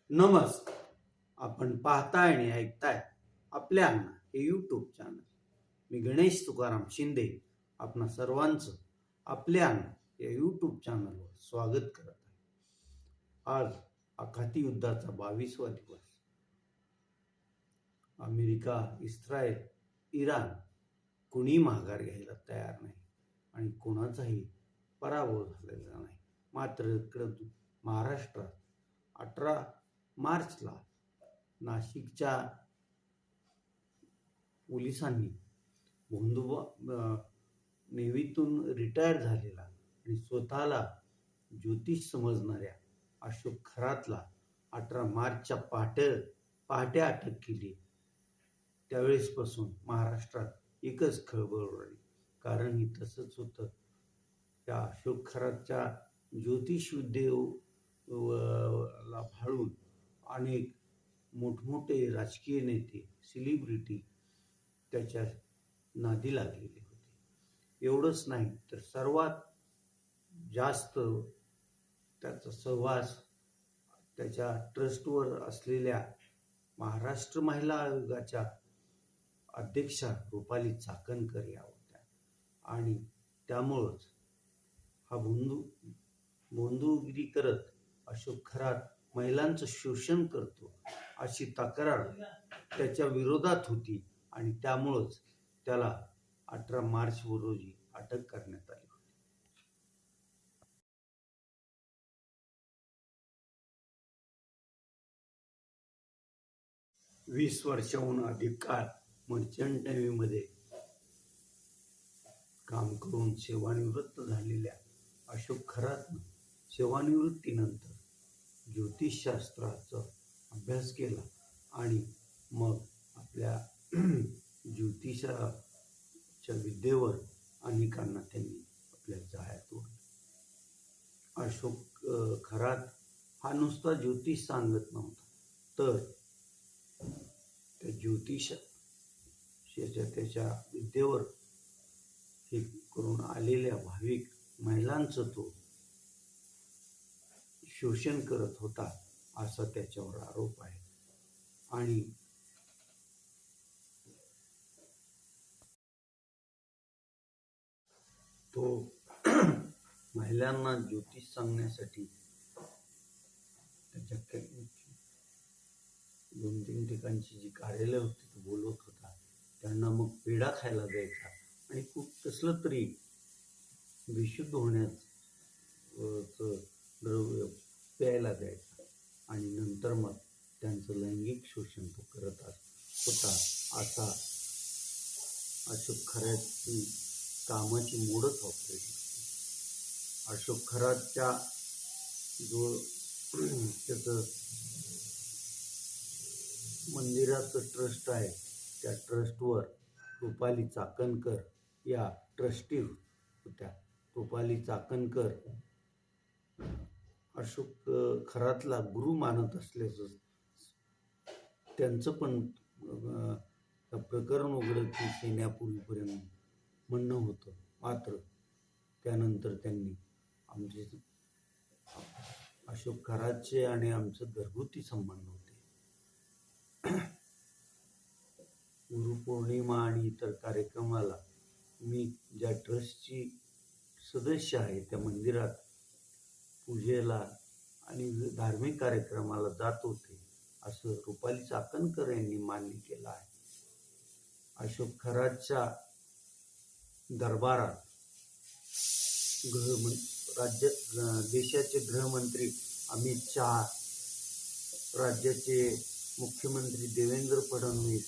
नमस्कार. आपण पाहताय आणि ऐकताय आपल्या अण्णा हे यूट्यूब चॅनल. मी गणेश तुकाराम शिंदे आपणा सर्वांचं आपल्या अण्णा या यूट्यूब चॅनलवर स्वागत करत आहे. आज आखाती युद्धाचा 22वा दिवस. अमेरिका, इस्रायल, इराण कुणी माघार घ्यायला तयार नाही आणि कोणाचाही पराभव झालेला नाही. मात्र इकडं महाराष्ट्रात 18 मार्चला नाशिकच्या पोलिसांनी नेव्हीतून रिटायर झालेला आणि स्वतःला ज्योतिष समजणाऱ्या अशोक खरातला 18 मार्चच्या पहाटे अटक केली. त्यावेळेसपासून महाराष्ट्रात एकच खळबळ उडाली. कारण ही तसंच होतं. त्या अशोक खरातच्या ज्योतिष विद्येला भाळून अनेक मोठमोठे राजकीय नेते, सेलिब्रिटी त्याच्या नादी लागलेले होते. एवढंच नाही तर सर्वात जास्त त्याचा सहवास त्याच्या ट्रस्टवर असलेल्या महाराष्ट्र महिला आयोगाच्या अध्यक्षा रुपाली चाकणकर या होत्या आणि त्यामुळंच हा भोंदूगिरी करत अशोक खरात महिलांचं शोषण करतो अशी तक्रार त्याच्या विरोधात होती आणि त्यामुळंच त्याला 18 मार्च रोजी अटक करण्यात आली होती. वीस वर्षाहून अधिक काळ मर्चंट नेव्हीमध्ये काम करून सेवानिवृत्त झालेल्या अशोक खरातनं सेवानिवृत्तीनंतर ज्योतिषशास्त्राचा अभ्यास केला आणि मग आपल्या ज्योतिषाच्या विद्येवर अनेकांना त्यांनी आपल्या जाळ्यात ओढलं. अशोक खरात हा नुसता ज्योतिष सांगत नव्हता, तर त्या ज्योतिषाच्या त्याच्या विद्येवर हे करून आलेल्या भाविक महिलांचं तो शोषण करत होता असा त्याच्यावर आरोप आहे. आणि तो महिलांना ज्योतिष सांगण्यासाठी त्याच्या 2-3 ठिकाणची जी कार्यालय होती तो बोलवत होता. त्यांना मग पेढा खायला द्यायचा आणि खूप कसलं तरी विशुद्ध होण्याचं द्रव्य प्यायला द्यायचा आणि नंतर मग त्यांचं लैंगिक शोषण तो करत होता. असा अशोक खरातची कामाची मोडच वापरली. अशोक खरातच्या जो त्याचं मंदिराचं ट्रस्ट आहे त्या ट्रस्टवर रुपाली चाकणकर या ट्रस्टी होत्या. रुपाली चाकणकर अशोक खरातला गुरु मानत असल्याचं त्यांचं पण प्रकरण उघडकीस येण्यापूर्वीपर्यंत म्हणणं होतं. मात्र त्यानंतर त्यांनी आमचे अशोक खरातचे आणि आमचं घरगुती संबंध होते. गुरुपौर्णिमा आणि इतर कार्यक्रमाला मी ज्या ट्रस्टची सदस्य आहे त्या मंदिरात पूजेला आणि धार्मिक कार्यक्रमाला जात होते असं रुपाली चाकणकर यांनी मान्य केलं आहे. अशोक खरातच्या दरबारात देशाचे गृहमंत्री अमित शहा, राज्याचे मुख्यमंत्री देवेंद्र फडणवीस,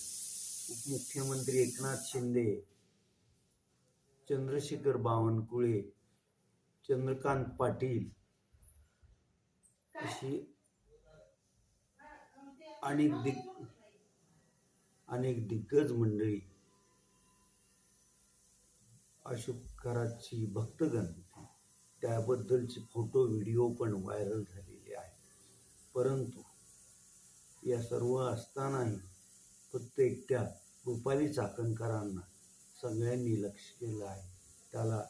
उपमुख्यमंत्री एकनाथ शिंदे, चंद्रशेखर बावनकुळे, चंद्रकांत पाटील अशी अनेक दिग्गज मंडळी अशोक खरातची भक्तगण होती. त्याबद्दलचे फोटो व्हिडिओ पण व्हायरल झालेले आहेत. परंतु या सर्व असतानाही फक्त एकट्या रुपाली चाकणकरांना सगळ्यांनी लक्ष केलं आहे. त्याला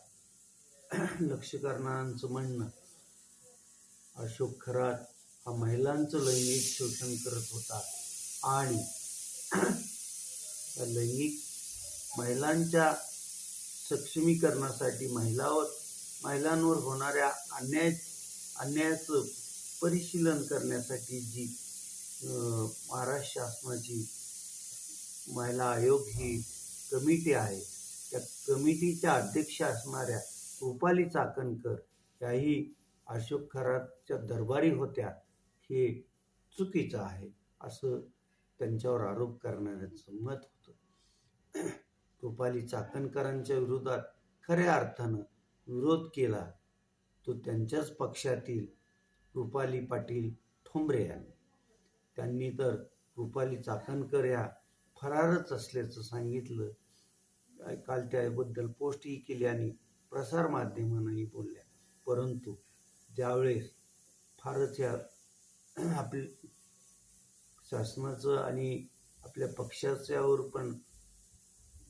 लक्ष करणाऱ्यांचं म्हणणं अशोक खरात हा महिलांचं लैंगिक शोषण करत होता आणि लैंगिक महिलांच्या सक्षमीकरणासाठी महिलांवर होणाऱ्या अन्यायाचं परिशीलन करण्यासाठी जी महाराष्ट्र शासनाची महिला आयोग ही कमिटी आहे, त्या कमिटीच्या अध्यक्ष असणाऱ्या रुपाली चाकणकर याही अशोक खरातच्या दरबारी होत्या, हे चुकीचं आहे असं त्यांच्यावर आरोप करणाऱ्यांचं मत होतं. रुपाली चाकणकरांच्या विरोधात खऱ्या अर्थानं विरोध केला तो त्यांच्याच पक्षातील रुपाली पाटील ठोंबरे यांनी. त्यांनी तर रुपाली चाकणकर या फरारच असल्याचं सांगितलं. काल त्याबद्दल पोस्टही केली आणि प्रसारमाध्यमांनाही बोलल्या. परंतु ज्यावेळेस फारच या आपल्या शासनाचं आणि आपल्या पक्षाच्यावर पण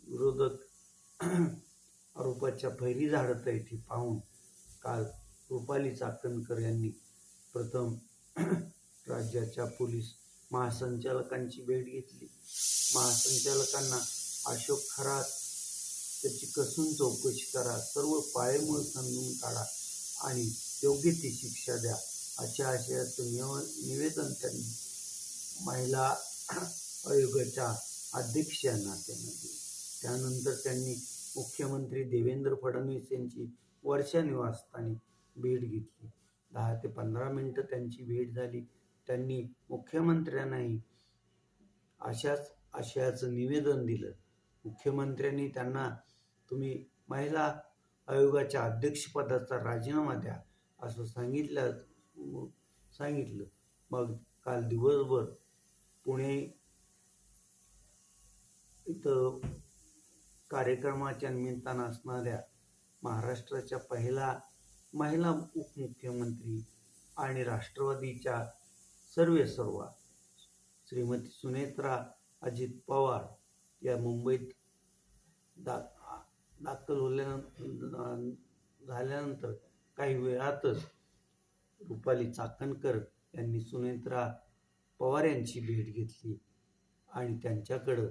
विरोधक आरोपाच्या फैरी झाडत आहे ती पाहून काल रुपाली चाकणकर यांनी प्रथम राज्याच्या पोलीस महासंचालकांची भेट घेतली. महासंचालकांना अशोक खरात त्याची कसून चौकशी करा, सर्व पाळेमुळे समजून काढा आणि योग्य ती शिक्षा द्या अशा आशयाचं निवेदन त्यांनी महिला आयोगाच्या अध्यक्ष यांना त्यांना दिले. त्यानंतर त्यांनी मुख्यमंत्री देवेंद्र फडणवीस यांची वर्षा निवासस्थानी भेट घेतली. 10 ते 15 मिनिटं त्यांची भेट झाली. त्यांनी मुख्यमंत्र्यांनाही अशाच आशयाचं निवेदन दिलं. मुख्यमंत्र्यांनी त्यांना तुम्ही महिला आयोगाच्या अध्यक्षपदाचा राजीनामा द्या असं सांगितलं. मग काल दिवसभर पुणे इथं कार्यक्रमाच्या निमित्तानं असणाऱ्या महाराष्ट्राच्या पहिला महिला उपमुख्यमंत्री आणि राष्ट्रवादीच्या सर्वेसर्वा श्रीमती सुनेत्रा अजित पवार या मुंबईत दाखल झाल्यानंतर काही वेळातच रुपाली चाकणकर यांनी सुनेत्रा पवार यांची भेट घेतली आणि त्यांच्याकडं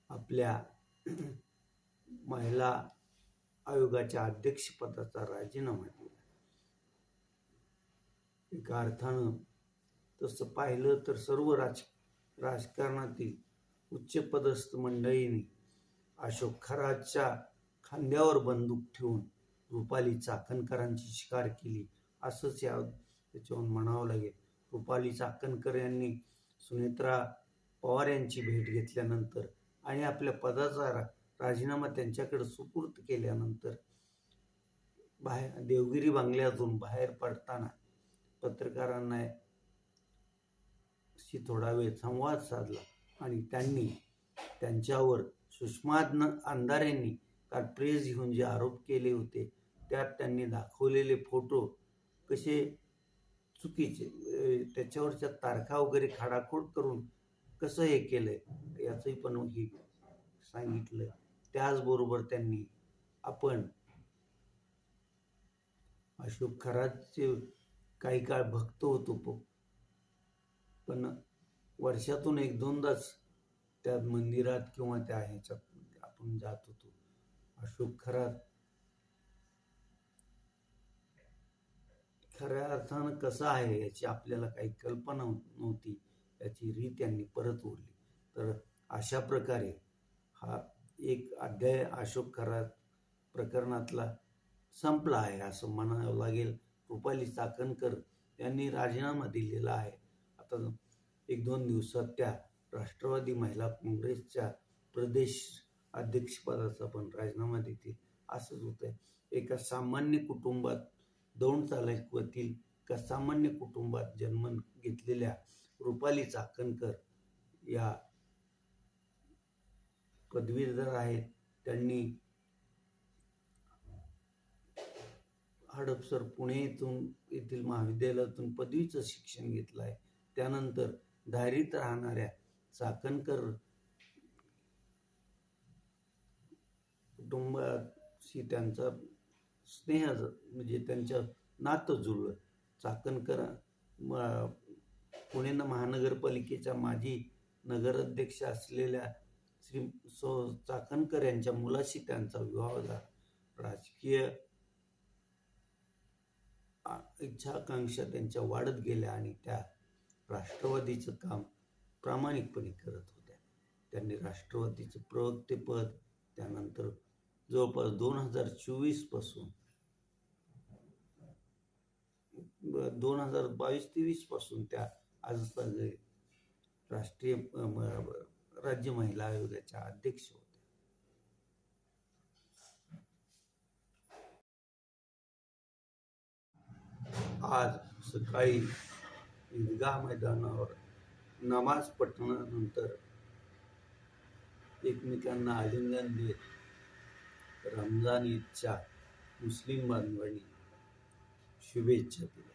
आपल्या महिला आयोगाच्या अध्यक्षपदाचा राजीनामा दिला. एका अर्थानं तसं पाहिलं तर सर्व राजकारणातील उच्चपदस्थ मंडळींनी अशोक खरातच्या खांद्यावर बंदूक ठेवून रुपाली चाकणकरांची शिकार केली असंच त्याच्यावरून म्हणावं लागेल. रुपाली चाकणकर यांनी सुनेत्रा पवार यांची भेट घेतल्यानंतर आणि आपल्या पदाचा राजीनामा त्यांच्याकडे सुपूर्द केल्यानंतर देवगिरी बंगल्यातून बाहेर पडताना पत्रकारांना थोडा वेळ संवाद साधला आणि त्यांनी त्यांच्यावर सुषमा अंधारेंनी काल प्रेस घेऊन जे आरोप केले होते त्यात त्यांनी दाखवलेले फोटो कसे चुकीचे, त्याच्यावरच्या तारखा वगैरे खाडाखोड करून कसं हे केलंय याचंही पण हे सांगितलं. त्याचबरोबर त्यांनी आपण अशोक खरातचे काही काळ भक्त होतो, पण वर्षातून 1-2दाच त्या मंदिरात किंवा त्या ह्याच्यात आपण जात होतो. अशोक खरात खऱ्या अर्थानं कसं आहे याची आपल्याला काही कल्पना नव्हती. याची रीत त्यांनी परत ओढली. तर अशा प्रकारे हा एक अध्याय अशोक खरात प्रकरणातला संपला आहे असं म्हणावं लागेल. रुपाली चाकणकर यांनी राजीनामा दिलेला आहे. आता 1-2 दिवसात त्या राष्ट्रवादी महिला काँग्रेसच्या प्रदेश अध्यक्षपदाचा पण राजीनामा देतील असंच होतंय. एका सामान्य कुटुंबात दौंड तालुक्यातील एका सामान्य कुटुंबात जन्म घेतलेल्या रुपाली चाकणकर या पदवीधर आहेत. त्यांनी हडपसर पुणे येथील महाविद्यालयातून पदवीचं शिक्षण घेतलं आहे. त्यानंतर धारीत राहणाऱ्या चाकणकर कुटुंबाशी त्यांचा स्नेह म्हणजे त्यांचं नातं जुळलं. चाकणकर पुणे महानगरपालिकेच्या माजी नगराध्यक्ष असलेल्या श्री चाकणकर यांच्या मुलाशी त्यांचा विवाह झाला. राजकीय इच्छाकांक्षा त्यांच्या वाढत गेल्या आणि त्या राष्ट्रवादीचं काम प्रामाणिकपणे करत होत्या. त्यांनी राष्ट्रवादीचं प्रवक्तेपद, त्यानंतर जवळपास 2024 पासून 2022-23 पासून त्या आजपर्यंत राष्ट्रीय राज्य महिला आयोगाच्या अध्यक्ष होत्या. आज सकाळी ईदगाह मैदानावर नमाज पठणानंतर एकमेकांना आलिंगन देत रमजान ईदच्या मुस्लिम बांधवांनी शुभेच्छा दिल्या.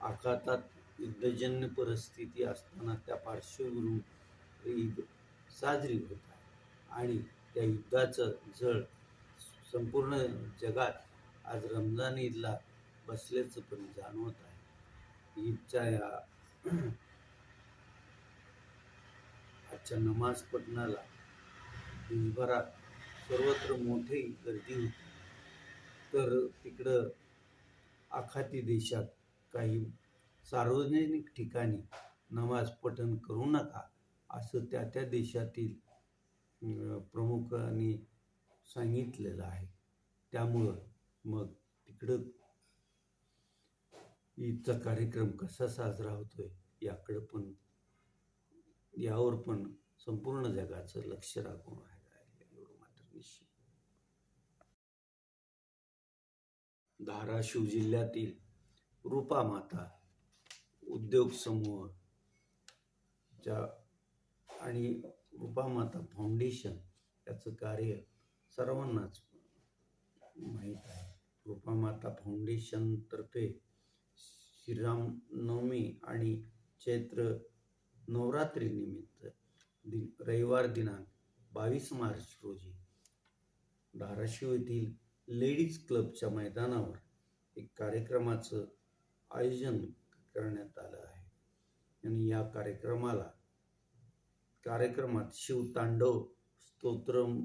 आखातात युद्धजन्य परिस्थिती असताना त्या पार्श्वभूमीवर ईद साजरी होत आहे आणि त्या युद्धाचं झळ संपूर्ण जगात आज रमजान ईदला बसल्याचं पण जाणवत आहे. ईदच्या या आजच्या नमाज पठणाला देशभरात सर्वत्र मोठी गर्दी होती. तर तिकडं आखाती देशात काही सार्वजनिक ठिकाणी नमाज पठण करू नका असं त्या देशातील प्रमुखांनी सांगितलेलं आहे. त्यामुळं मग तिकडं ईदचा कार्यक्रम कसा साजरा होतोय यावर पण संपूर्ण जगाचं लक्ष लागून आहे एवढं मात्र निश्चित. धाराशिव जिल्ह्यातील रूपामाता उद्योग समूह आणि रूपामाता फाउंडेशन याचं कार्य सर्वांनाच माहीत आहे. रूपामाता फाउंडेशनतर्फे श्रीरामनवमी आणि चैत्र नवरात्रीनिमित्त रविवार दिनांक 22 मार्च रोजी धाराशिव येथील लेडीज क्लबच्या मैदानावर एक कार्यक्रमाचं आयोजन करण्यात आलं आहे. आणि या कार्यक्रमात शिवतांडव स्तोत्रम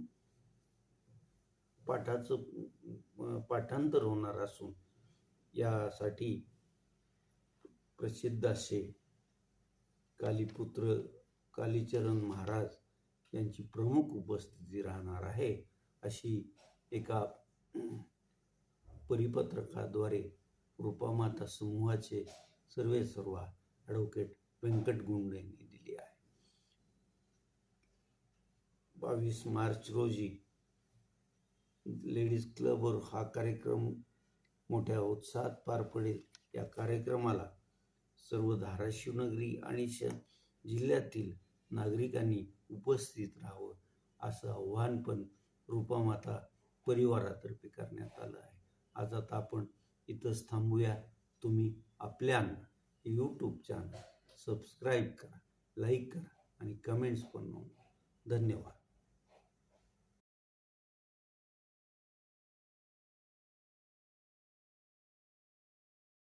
पाठाचं पाठांतर होणार असून यासाठी प्रसिद्ध असे कालीपुत्र कालीचरण महाराज यांची प्रमुख उपस्थिती राहणार आहे अशी एका परिपत्रकाद्वारे रूपामाता समूहाचे सर्वेसर्वा ॲडव्होकेट व्यंकट गुंड यांनी दिली आहे. 22 मार्च रोजी लेडीज क्लबवर हा कार्यक्रम मोठ्या उत्साहात पार पडेल. या कार्यक्रमाला सर्व धाराशिव नगरी आणि जिल्ह्यातील नागरिकांनी उपस्थित राहावं असं आव्हान पण रूपामाता परिवारातर्फे करण्यात आलं आहे. आज आता आपण इथंच थांबूया. तुम्ही आपल्या यूट्यूब चॅनल सबस्क्राईब करा, लाईक करा आणि कमेंट्स पण नोंदवा. धन्यवाद.